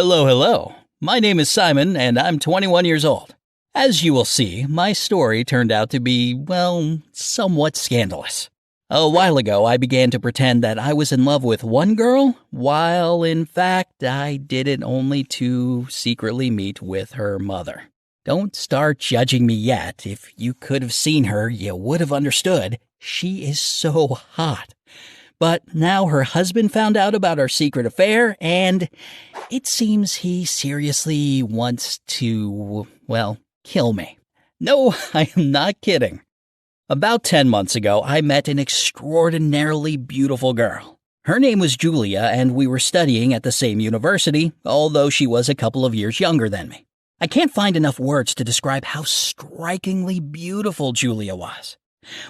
Hello, hello. My name is Simon, and I'm 21 years old. As you will see, my story turned out to be, well, somewhat scandalous. A while ago, I began to pretend that I was in love with one girl, while in fact, I did it only to secretly meet with her mother. Don't start judging me yet. If you could have seen her, you would have understood. She is so hot. But now her husband found out about our secret affair, and it seems he seriously wants to, well, kill me. No, I am not kidding. About 10 months ago, I met an extraordinarily beautiful girl. Her name was Julia, and we were studying at the same university, although she was a couple of years younger than me. I can't find enough words to describe how strikingly beautiful Julia was.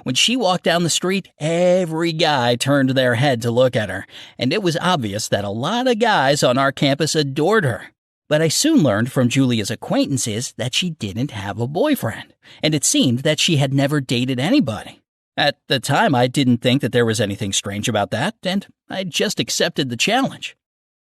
When she walked down the street, every guy turned their head to look at her, and it was obvious that a lot of guys on our campus adored her. But I soon learned from Julia's acquaintances that she didn't have a boyfriend, and it seemed that she had never dated anybody. At the time, I didn't think that there was anything strange about that, and I just accepted the challenge.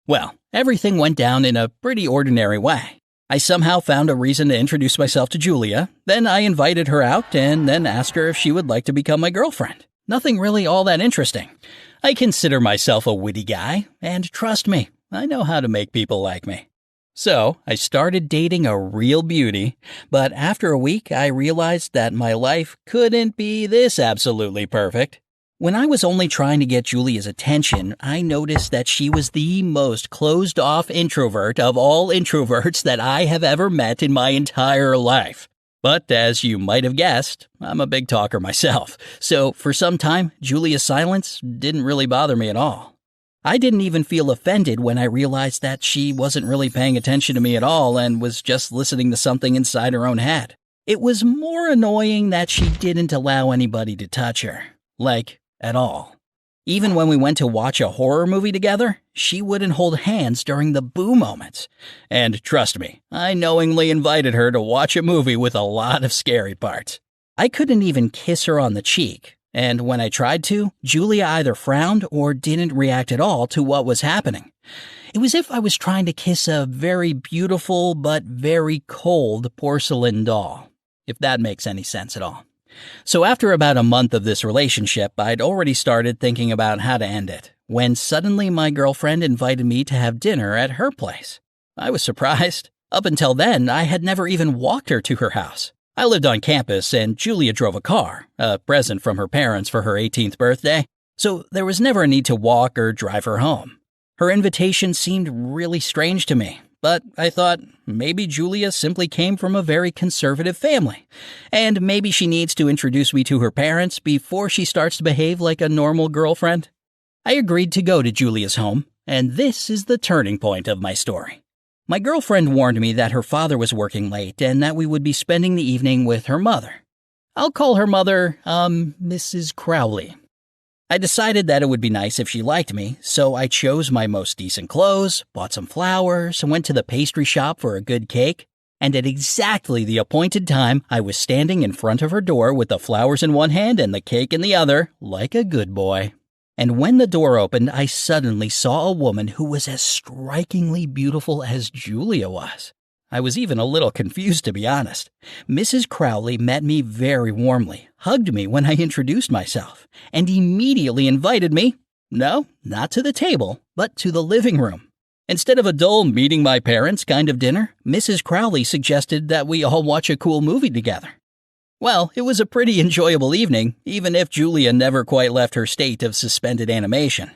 Well, everything went down in a pretty ordinary way. I somehow found a reason to introduce myself to Julia, then I invited her out and then asked her if she would like to become my girlfriend. Nothing really all that interesting. I consider myself a witty guy, and trust me, I know how to make people like me. So, I started dating a real beauty, but after a week I realized that my life couldn't be this absolutely perfect. When I was only trying to get Julia's attention, I noticed that she was the most closed-off introvert of all introverts that I have ever met in my entire life. But as you might have guessed, I'm a big talker myself, so for some time, Julia's silence didn't really bother me at all. I didn't even feel offended when I realized that she wasn't really paying attention to me at all and was just listening to something inside her own head. It was more annoying that she didn't allow anybody to touch her. At all. Even when we went to watch a horror movie together, she wouldn't hold hands during the boo moments. And trust me, I knowingly invited her to watch a movie with a lot of scary parts. I couldn't even kiss her on the cheek, and when I tried to, Julia either frowned or didn't react at all to what was happening. It was as if I was trying to kiss a very beautiful but very cold porcelain doll, if that makes any sense at all. So after about a month of this relationship, I'd already started thinking about how to end it, when suddenly my girlfriend invited me to have dinner at her place. I was surprised. Up until then, I had never even walked her to her house. I lived on campus, and Julia drove a car, a present from her parents for her 18th birthday, so there was never a need to walk or drive her home. Her invitation seemed really strange to me. But I thought maybe Julia simply came from a very conservative family, and maybe she needs to introduce me to her parents before she starts to behave like a normal girlfriend. I agreed to go to Julia's home, and this is the turning point of my story. My girlfriend warned me that her father was working late and that we would be spending the evening with her mother. I'll call her mother, Mrs. Crowley. I decided that it would be nice if she liked me, so I chose my most decent clothes, bought some flowers, and went to the pastry shop for a good cake, and at exactly the appointed time, I was standing in front of her door with the flowers in one hand and the cake in the other, like a good boy. And when the door opened, I suddenly saw a woman who was as strikingly beautiful as Julia was. I was even a little confused, to be honest. Mrs. Crowley met me very warmly, hugged me when I introduced myself, and immediately invited me, no, not to the table, but to the living room. Instead of a dull meeting my parents kind of dinner, Mrs. Crowley suggested that we all watch a cool movie together. Well, it was a pretty enjoyable evening, even if Julia never quite left her state of suspended animation.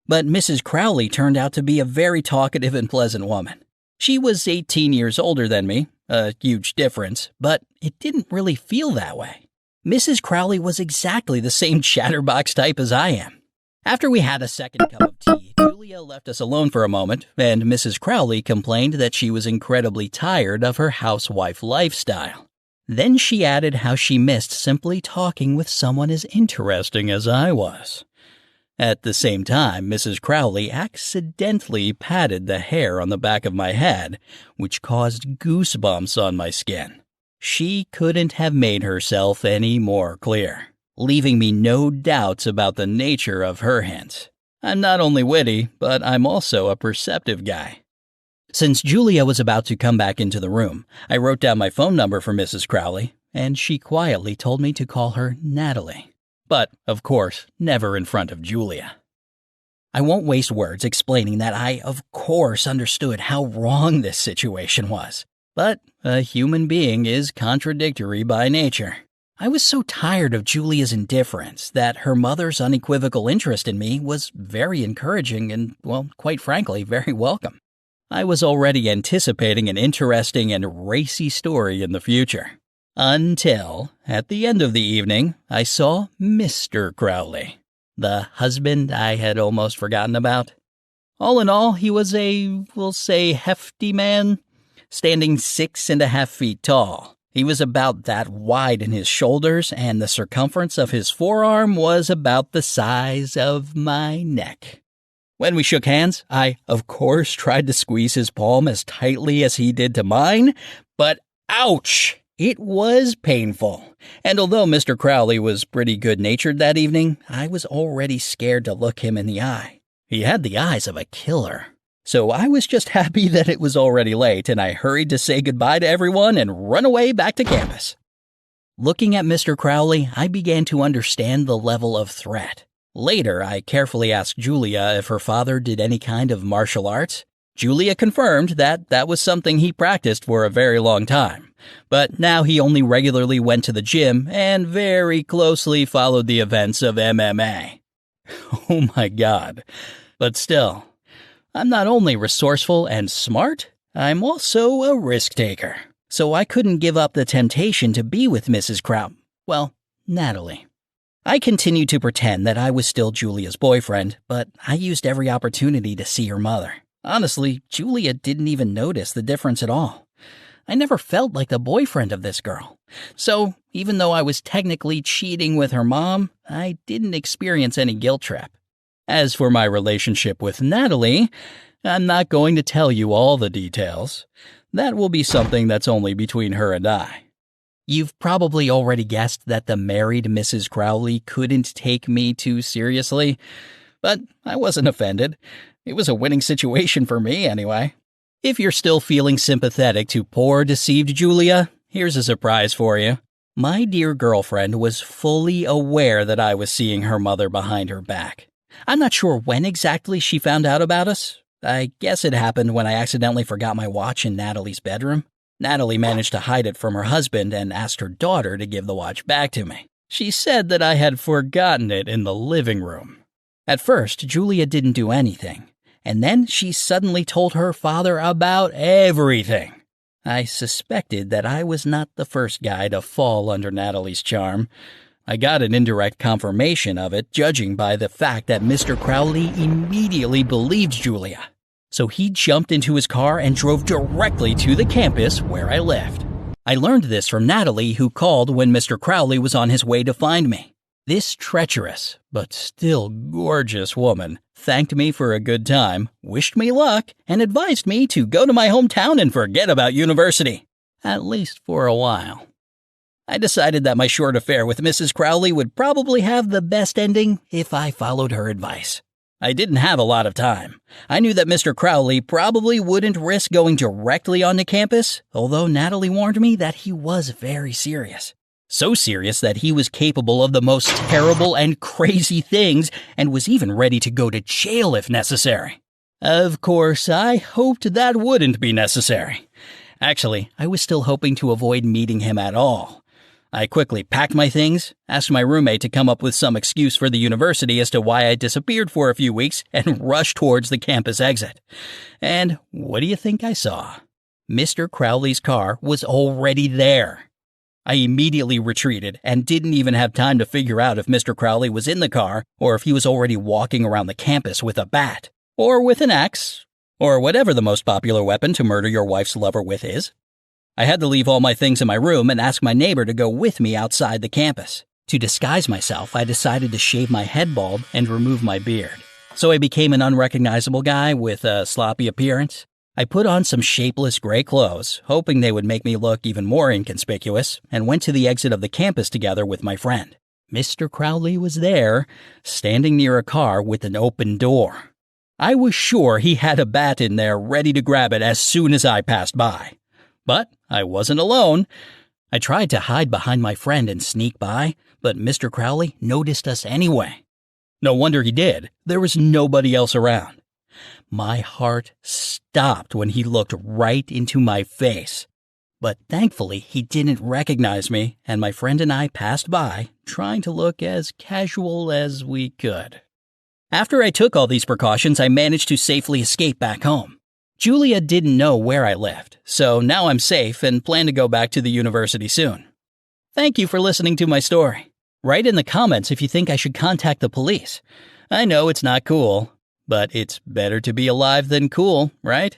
But Mrs. Crowley turned out to be a very talkative and pleasant woman. She was 18 years older than me, a huge difference, but it didn't really feel that way. Mrs. Crowley was exactly the same chatterbox type as I am. After we had a second cup of tea, Julia left us alone for a moment, and Mrs. Crowley complained that she was incredibly tired of her housewife lifestyle. Then she added how she missed simply talking with someone as interesting as I was. At the same time, Mrs. Crowley accidentally patted the hair on the back of my head, which caused goosebumps on my skin. She couldn't have made herself any more clear, leaving me no doubts about the nature of her hints. I'm not only witty, but I'm also a perceptive guy. Since Julia was about to come back into the room, I wrote down my phone number for Mrs. Crowley, and she quietly told me to call her Natalie. But, of course, never in front of Julia. I won't waste words explaining that I, of course, understood how wrong this situation was. But a human being is contradictory by nature. I was so tired of Julia's indifference that her mother's unequivocal interest in me was very encouraging and, well, quite frankly, very welcome. I was already anticipating an interesting and racy story in the future. Until, at the end of the evening, I saw Mr. Crowley, the husband I had almost forgotten about. All in all, he was we'll say, hefty man, standing 6.5 feet tall. He was about that wide in his shoulders, and the circumference of his forearm was about the size of my neck. When we shook hands, I, of course, tried to squeeze his palm as tightly as he did to mine, but ouch! It was painful. And although Mr. Crowley was pretty good-natured that evening, I was already scared to look him in the eye. He had the eyes of a killer. So I was just happy that it was already late, and I hurried to say goodbye to everyone and run away back to campus. Looking at Mr. Crowley, I began to understand the level of threat. Later, I carefully asked Julia if her father did any kind of martial arts. Julia confirmed that that was something he practiced for a very long time, but now he only regularly went to the gym and very closely followed the events of MMA. Oh my God. But still, I'm not only resourceful and smart, I'm also a risk-taker. So I couldn't give up the temptation to be with Mrs. Natalie. I continued to pretend that I was still Julia's boyfriend, but I used every opportunity to see her mother. Honestly, Julia didn't even notice the difference at all. I never felt like the boyfriend of this girl. So, even though I was technically cheating with her mom, I didn't experience any guilt trip. As for my relationship with Natalie, I'm not going to tell you all the details. That will be something that's only between her and I. You've probably already guessed that the married Mrs. Crowley couldn't take me too seriously, but I wasn't offended. It was a winning situation for me anyway. If you're still feeling sympathetic to poor deceived Julia, here's a surprise for you. My dear girlfriend was fully aware that I was seeing her mother behind her back. I'm not sure when exactly she found out about us. I guess it happened when I accidentally forgot my watch in Natalie's bedroom. Natalie managed to hide it from her husband and asked her daughter to give the watch back to me. She said that I had forgotten it in the living room. At first, Julia didn't do anything, and then she suddenly told her father about everything. I suspected that I was not the first guy to fall under Natalie's charm. I got an indirect confirmation of it, judging by the fact that Mr. Crowley immediately believed Julia. So he jumped into his car and drove directly to the campus where I lived. I learned this from Natalie, who called when Mr. Crowley was on his way to find me. This treacherous, but still gorgeous woman thanked me for a good time, wished me luck, and advised me to go to my hometown and forget about university. At least for a while. I decided that my short affair with Mrs. Crowley would probably have the best ending if I followed her advice. I didn't have a lot of time. I knew that Mr. Crowley probably wouldn't risk going directly onto campus, although Natalie warned me that he was very serious. So serious that he was capable of the most terrible and crazy things and was even ready to go to jail if necessary. Of course, I hoped that wouldn't be necessary. Actually, I was still hoping to avoid meeting him at all. I quickly packed my things, asked my roommate to come up with some excuse for the university as to why I disappeared for a few weeks, and rushed towards the campus exit. And what do you think I saw? Mr. Crowley's car was already there. I immediately retreated and didn't even have time to figure out if Mr. Crowley was in the car or if he was already walking around the campus with a bat, or with an axe, or whatever the most popular weapon to murder your wife's lover with is. I had to leave all my things in my room and ask my neighbor to go with me outside the campus. To disguise myself, I decided to shave my head bald and remove my beard. So I became an unrecognizable guy with a sloppy appearance. I put on some shapeless gray clothes, hoping they would make me look even more inconspicuous, and went to the exit of the campus together with my friend. Mr. Crowley was there, standing near a car with an open door. I was sure he had a bat in there ready to grab it as soon as I passed by. But I wasn't alone. I tried to hide behind my friend and sneak by, but Mr. Crowley noticed us anyway. No wonder he did. There was nobody else around. My heart stopped when he looked right into my face. But thankfully, he didn't recognize me, and my friend and I passed by, trying to look as casual as we could. After I took all these precautions, I managed to safely escape back home. Julia didn't know where I lived, so now I'm safe and plan to go back to the university soon. Thank you for listening to my story. Write in the comments if you think I should contact the police. I know it's not cool, but it's better to be alive than cool, right?